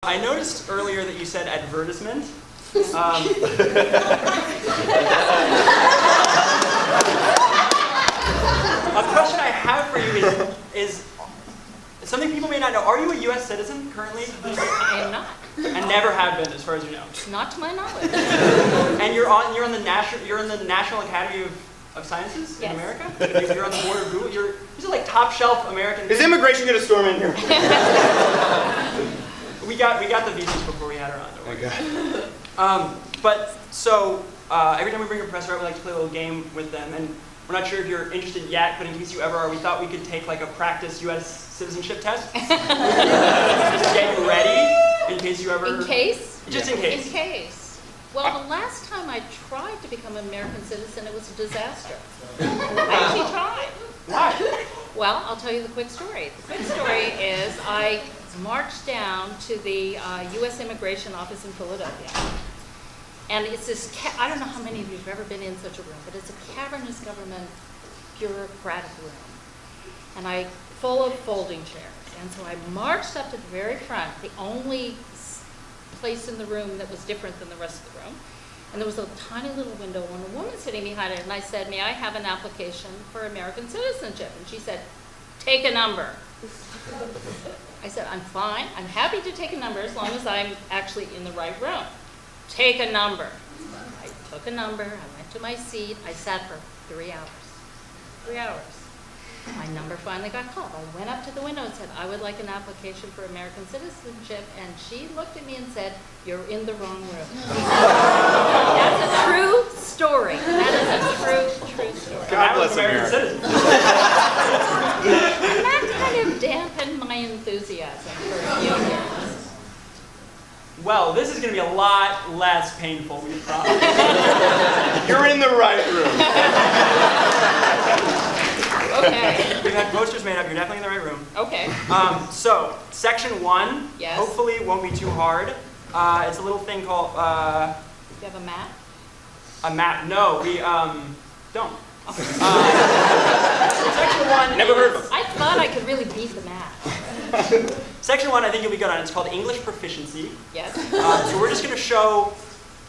I noticed earlier that you said advertisement. A question I have for you is something people may not know. Are you a U.S. citizen currently? I am not. And never have been, as far as you know. Not to my knowledge. And you're in the National Academy of Sciences in America. You're on the board of Google. These are like top shelf American. Is immigration going to storm in here? We got the visas before we had her on. Okay. But so every time we bring a professor out, we like to play a little game with them, and we're not sure if you're interested yet, but in case you ever are, we thought we could take like a practice U.S. citizenship test. Just to get you ready in case you ever. In case? Just in case. In case. Well, the last time I tried to become an American citizen, it was a disaster. I actually tried. Why? Well, I'll tell you the quick story. The quick story is I marched down to the U.S. Immigration Office in Philadelphia. And it's this, I don't know how many of you have ever been in such a room, but it's a cavernous government bureaucratic room. And full of folding chairs. And so I marched up to the very front, the only place in the room that was different than the rest of the room. And there was a tiny little window and a woman sitting behind it. And I said, may I have an application for American citizenship? And she said, take a number. I said, I'm fine. I'm happy to take a number as long as I'm actually in the right room. Take a number. I took a number. I went to my seat. I sat for 3 hours. 3 hours. My number finally got called. I went up to the window and said, I would like an application for American citizenship. And she looked at me and said, you're in the wrong room. That's a true story. That is a true story. God bless America. And that kind of dampened my enthusiasm for a few years. Well, this is going to be a lot less painful, we thought. You're in the right room. Okay. We've had posters made up. You're definitely in the right room. Okay. So, section 1, Yes. hopefully won't be too hard. It's a little thing called You have a map? a map. No, we don't. Section 1 Never heard of them. I thought I could really beat the map. Section 1, I think you'll be good on. It's called English Proficiency. Yes. So we're just going to show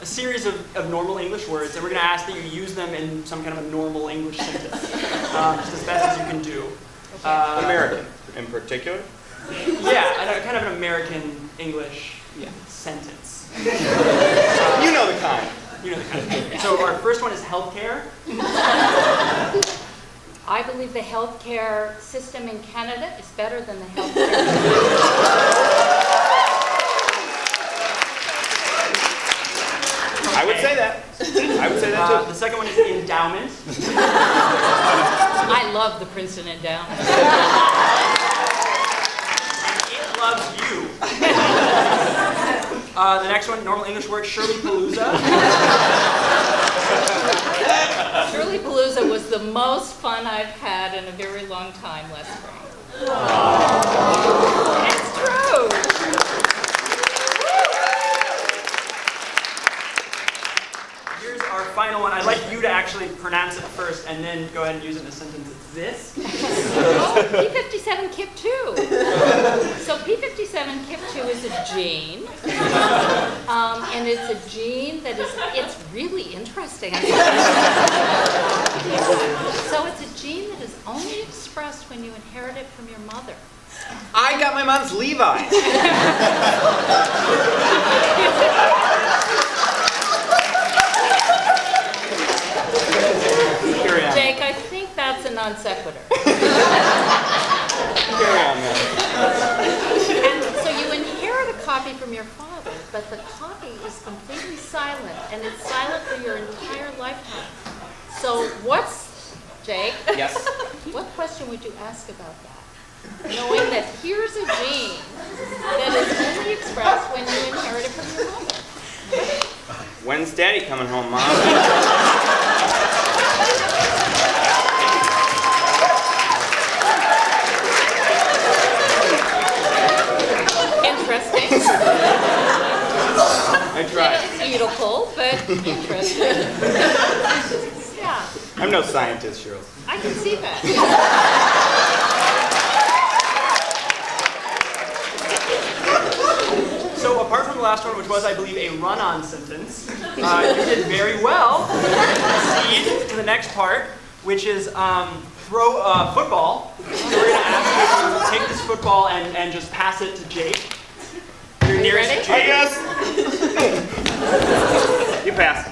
a series of normal English words, and we're going to ask that you use them in some kind of a normal English sentence, just as best as you can do. Okay. American, in particular? Yeah, kind of an American English sentence. You know the kind. You know the kind of. So our first one is healthcare. I believe the healthcare system in Canada is better than the healthcare. I would say that. I would say that too. The second one is endowment. I love the Princeton Endowment. It loves you. The next one, normal English word, Shirley Palooza. Shirley Palooza was the most fun I've had in a very long time last spring. It's true. Here's our final one. I'd like you to actually pronounce it first and then go ahead and use it in a sentence. It's this. Oh, P57 Kip 2. So P57 Kip 2 is a gene. And it's a gene that it's really interesting. So it's a gene that is only expressed when you inherit it from your mother. I got my mom's Levi. Jake, I think that's a non sequitur. Carry on, man. And so you inherit a copy from your father, but the copy is completely silent, and it's silent for your entire lifetime. So Jake? Yes. What question would you ask about that? Knowing that here's a gene that is only expressed when you inherit it from your mother. When's Daddy coming home, Mom? Interesting. I tried. Beautiful, but interesting. Yeah. I'm no scientist, Shirley. I can see that. apart from the last one, which was, I believe, a run-on sentence, you did very well. Proceed to the next part, which is throw a football. So we're going to ask you to take this football and just pass it to Jake. Your nearest ready? Jake. Yes. You pass.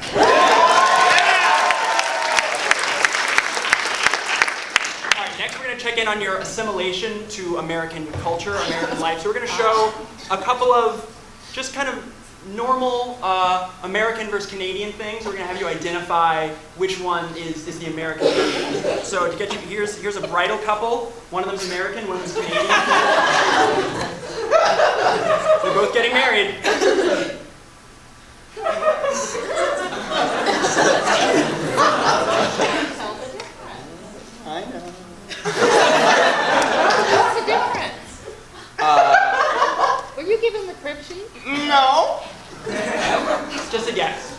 All right, next we're going to check in on your assimilation to American culture, American life. So we're going to show a couple of just kind of normal American versus Canadian things. We're going to have you identify which one is the American version. So to get you, here's a bridal couple. One of them's American, one of them's Canadian. They're both getting married. I know. What's the difference? Were you given the crib sheet? No. It's just a guess.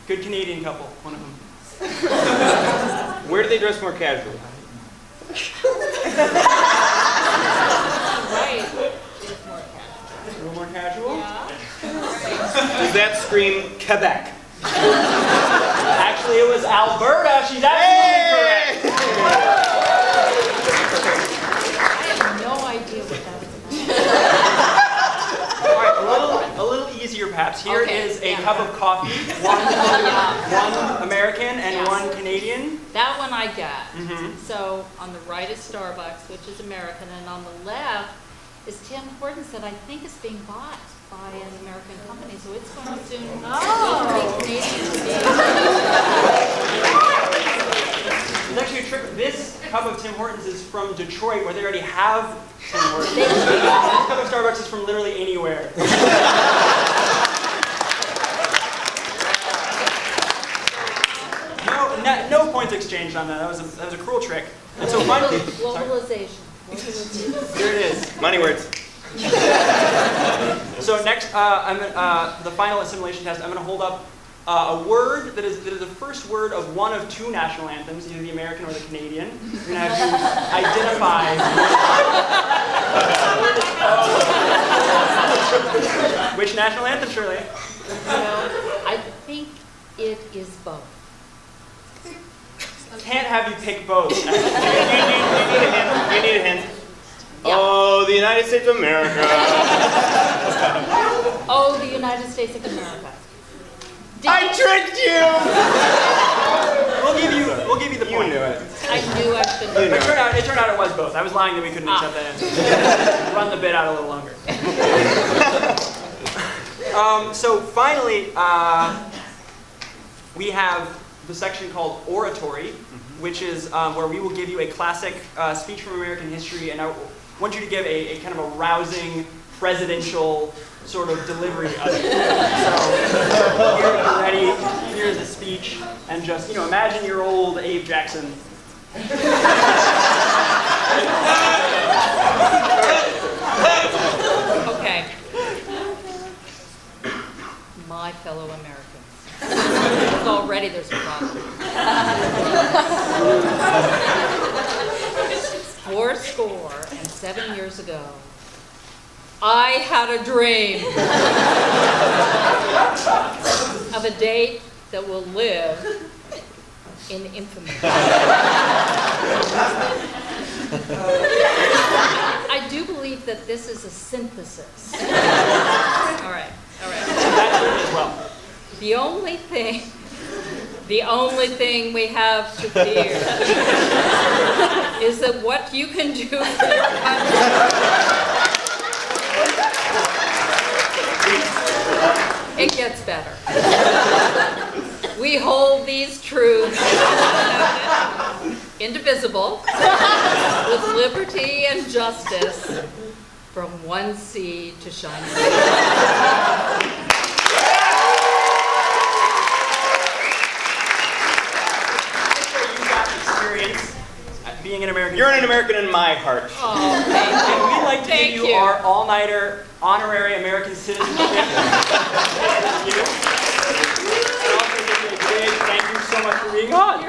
Good Canadian couple, one of them. Where do they dress more casually? Right. A little more casual. Does that scream Quebec? Actually, it was Alberta. She's absolutely correct. I have no idea what that is All right, a little easier perhaps. Here Okay, is a yeah. cup of coffee. One American and Yeah. one Canadian. about. That one I got. Mhm. So on the right is Starbucks, which is American, and on the left is Tim Hortons that I think is being bought by an American company. So it's going to soon be Canadian. There's actually a trick. This cup of Tim Hortons is from Detroit, where they already have Tim Hortons. This cup of Starbucks is from literally anywhere. No points exchanged on that. That was a cruel trick. And so finally, sorry. Globalization. Here it is. Money words. So next, the final assimilation test. I'm going to hold up a word that is the first word of one of two national anthems, either the American or the Canadian. We're going to have you identify which national anthem, Shirley. I think it is both. Can't have you pick both. You need a hint. Yeah. Oh, the United States of America. Oh, the United States of America. I tricked you. We'll give you the You point. knew it. I knew I should. You knew It turned out it was both. I was lying that we couldn't accept that answer. Run the bit out a little longer. So finally, we have the section called oratory, which is where we will give you a classic speech from American history, and I want you to give a kind of a rousing presidential sort of delivery of it. So here, if you're ready, here's the speech, and just, imagine your old Abe Jackson. Okay. My fellow Americans. Already there's a problem. 7 years ago, I had a dream of a date that will live in infamy. I do believe that this is a synthesis. All right. That's it as well. The only thing we have to fear is that what you can do for your country. It gets better. We hold these truths indivisible with liberty and justice from one sea to shining sea. Being an American. You're an American in my heart. Oh, thank you. And we'd like to Thank give you you. our all-nighter honorary American citizenship. And also give you a big thank you so much for being on.